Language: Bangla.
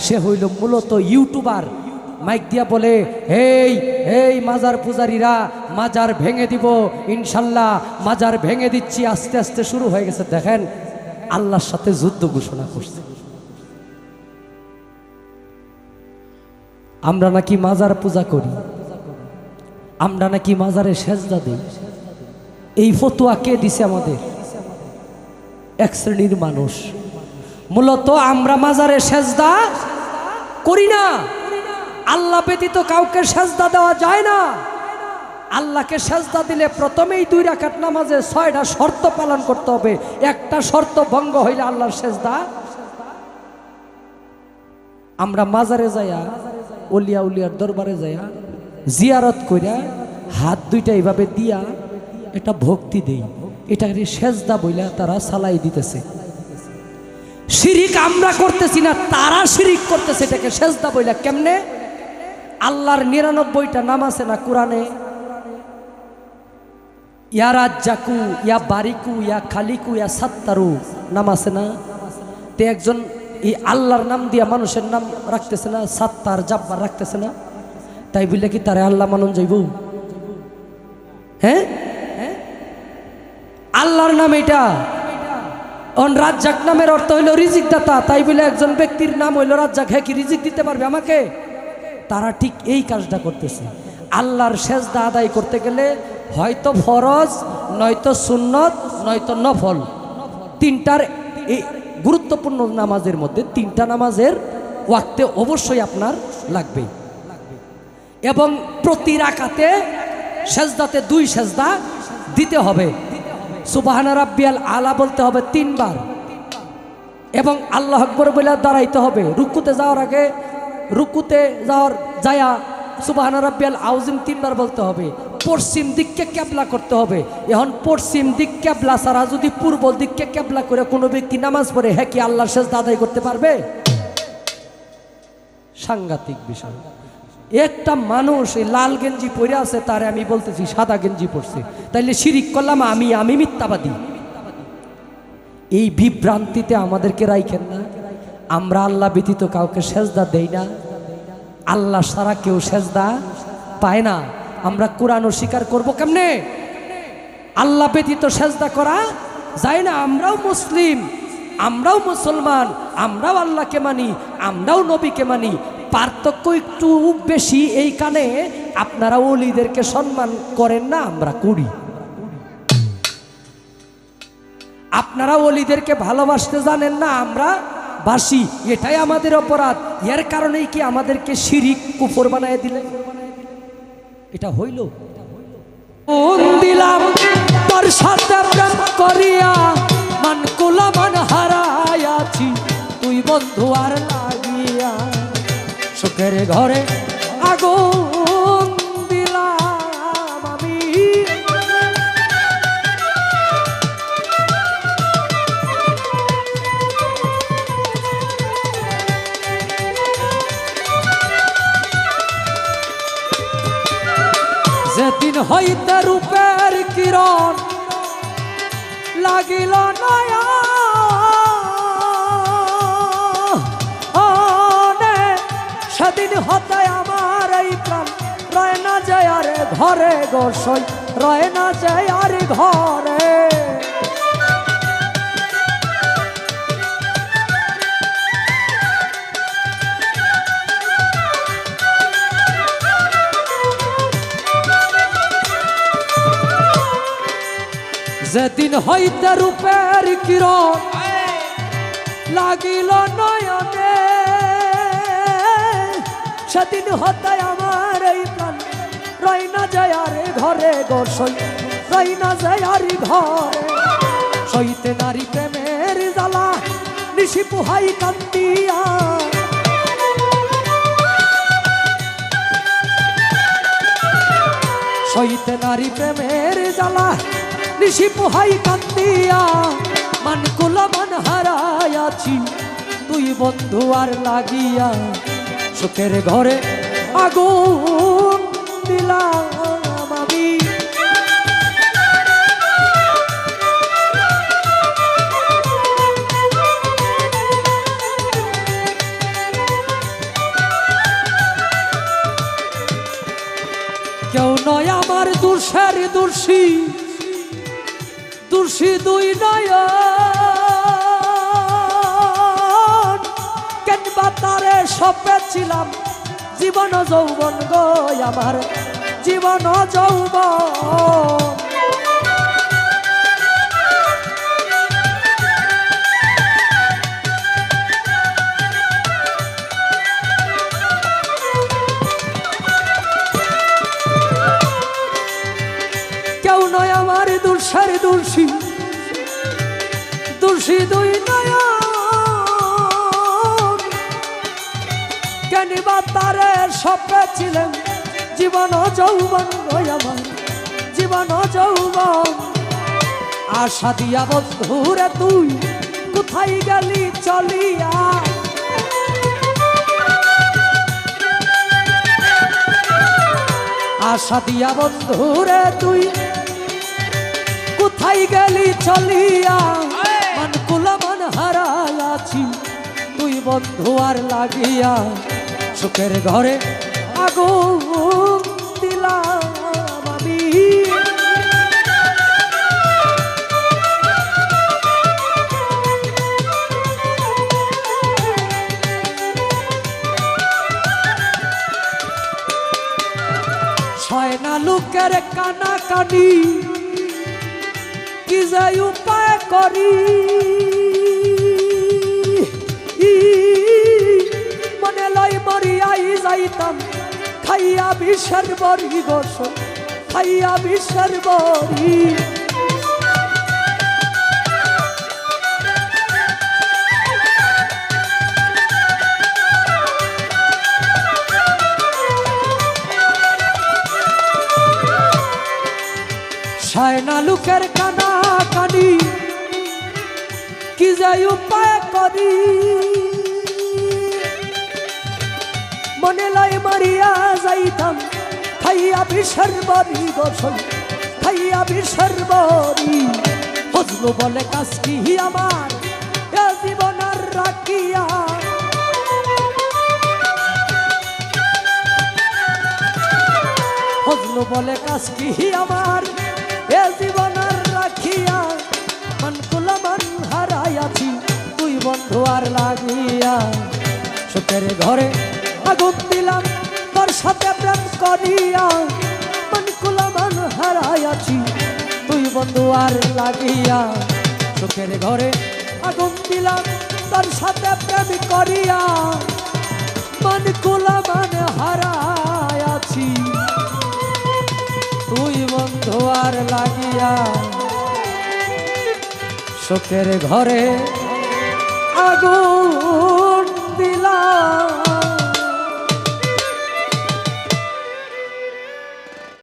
সে হইল মূলত ইউটিউবার। মাইক দিয়া বলে, এই এই মাজার পূজারীরা, মাজার ভেঙে দিব ইনশাল্লাহ, মাজার ভেঙে দিচ্ছি। আস্তে আস্তে শুরু হয়ে গেছে। দেখেন, আল্লাহর সাথে যুদ্ধ ঘোষণা করছে। আমরা নাকি মাজার পূজা করি, আমরা নাকি মাজারে সেজদা দিই। এই ফতোয়া কে দিছে? আমাদের এক শ্রেণীর মানুষ। মূলত আমরা মাজারে সেজদা করি না। আল্লাহ ব্যতীত কাউকে সেজদা দেওয়া যায় না। আল্লাহকে সেজদা দিলে প্রথমেই 2 রাকাত নামাজে 6টা শর্ত পালন করতে হবে। একটা শর্ত ভঙ্গ হইলে আল্লাহর সেজদা। আমরা মাজারে যাইয়া, ওলিয়া উলিয়ার দরবারে যাইয়া জিয়ারত কইরা হাত 2টা এইভাবে দিয়া এটা ভক্তি দেই, এটা সেজদা বইলা তারা সালাই দিতেছে। শিরিক আমরা করতেছি না, তারা শিরিক করতেছে এটাকে সেজদা বইলা। কেমনে? আল্লাহর 99টা নাম আছে না কোরআনে? ইয়া রাজ্জাকু, ইয়া বারিকু, ইয়া খালিকু, ইয়া সাত্তারু নাম আছে না? তে একজন এই আল্লাহর নাম দিয়া মানুষের নাম রাখতেছে না, সাত্তার জাব্বার রাখতেছে না? তাই বললে কি তারে আল্লাহ মানন যাইব? হ্যাঁ, আল্লাহর নাম এটা। রাজ্জাক নামের অর্থ হইল রিজিক দাতা। তাই বলে একজন ব্যক্তির নাম হইল রাজ্জাক, হ্যাঁ কি রিজিক দিতে পারবে আমাকে? তারা ঠিক এই কাজটা করতেছে। আল্লাহর সেজদা আদায় করতে গেলে হয়তো ফরজ, নয়তো সুন্নত, নয়তো নফল। 3টার এই গুরুত্বপূর্ণ নামাজের মধ্যে 3টা নামাজের ওয়াক্তে অবশ্যই আপনার লাগবে। এবং প্রতি রাকাতে সেজদাতে 2 সেজদা দিতে হবে। সুবহান রাব্বিয়াল আলা বলতে হবে 3 বার এবং আল্লাহু আকবার বলে দাঁড়াইতে হবে। রুকুতে যাওয়ার আগে, রুকুতে যায়া সুবহান রাব্বিয়াল আযীম 3 বার বলতে হবে। পশ্চিম দিককে কেবলা করতে হবে। এখন পশ্চিম দিক কেবলা ছাড়া যদি পূর্ব দিককে কেবলা করে কোনো ব্যক্তি নামাজ পড়ে, হ্যাঁ কি আল্লাহর সেজদা আদায় করতে পারবে? সাংঘাতিক বিষয়। একটা মানুষ এই লাল গেঞ্জি পরে আছে, তারে আমি বলতেছি সাদা গেঞ্জি পরছে, তাইলে শিরিক করলাম আমি মিথ্যাবাদী। এই বিভ্রান্তিতে আমাদেরকে রাইখেন না। আমরা আল্লাহ ব্যতীত কাউকে সেজদা দেই না, আল্লাহ ছাড়া কেউ সেজদা পায় না। আমরা কোরআন স্বীকার করবো কেমনে? আল্লাহ ব্যতীত সেজদা করা যায় না। আমরাও মুসলিম, আমরাও মুসলমান, আমরাও আল্লাহকে মানি, আমরাও নবীকে মানি। পার্থক্য একটু বেশি এইখানে, আপনারা ওলিদেরকে সম্মান করেন না, আমরা করি। আপনারা ওলিদেরকে ভালোবাসতে জানেন না, আমরা বাসি। এটাই আমাদের অপরাধ। এর কারণেই কি আমাদেরকে শিরিক কুফর বানায় দিলেন? এটা হইল দিলাম তোর সাথে প্রেম করিয়া, মান কুলা মান হারাইয়াছি, তুই বন্ধু আর লাগিয়া, সুখের ঘরে আগুন দিলাম আমি। যেদিন হইতে রূপের কিরণ লাগিল নয়নে, সেদিন হতে আমার এই প্রাণ রয় না যায় আর ঘরে গোসই, রয় না যায় আর ঘরে। যেদিন হইতে রূপের কিরণ লাগিল নয়নে, সেদিন হতে আমার এই প্রাণ রয় না যায় আর ঘরে গোসই, রয় না যায় আর ঘরে। সইতে নারী প্রেমের জ্বালা নিশি পুহাই কান্দিয়া, সইতে নারী প্রেমের জ্বালা নিশি পুহাই কান্দিয়া, মান কুলা মান হারাইয়াছি, তুই বন্ধু আর লাগিয়া, সুখের ঘরে আগুন দিলাম আমি। নয় আমার দুষের দোষী দোষী দুই নয়ন কেন বা তারে সপে ছিলাম জীবন যৌবন গো আমার জীবন যৌবন কেউ নয় আমার দুষের দোষী দোষী দুই নয়ন কেন বা তারে সপে ছিলেন জীবন যৌবন গো আমার জীবন যৌবন আশা দিয়া বন্ধুরে তুই কোথায় গেলি চলিয়া আশা দিয়া বন্ধুরে তুই কোথায় গেলি চলিয়া মান কুলা মান হারাইয়াছি তুই বন্ধু আর লাগিয়া সুখের ঘরে আগুন দিলাম আমি ছয়না লোকের কানা কানি কি যে উপায় করি মনে লয় মরিয়াই যাইতাম খাইয়া বিষের বরি গোস খাইয়া বিষের বরি ছয়না লোকের কানা কানি কি যে উপায় করি মনে লয় মারিয়া যাইতাম খাইয়া বিষের বরি গোসল খাইয়া বিষের বরি ফজলু বলে কাজ কি আমার এ জীবন আর রাখিয়া ফজলু বলে কাজ কি আমার এ জীবন আর রাখিয়া মন কুলা মন হারাইয়াছি তুই বন্ধু আর লাগিয়া সুখের ঘরে আগুন দিলাম তোর সাথে প্রেম করিয়া মন কুলা মন হারাইয়াছি তুই বন্ধু আর লাগিয়া সুখের ঘরে আগুন দিলাম তোর সাথে প্রেম করিয়া মন কুলা মন হারাইয়াছি তুই বন্ধু আর লাগিয়া সুখের ঘরে আগুন দিলা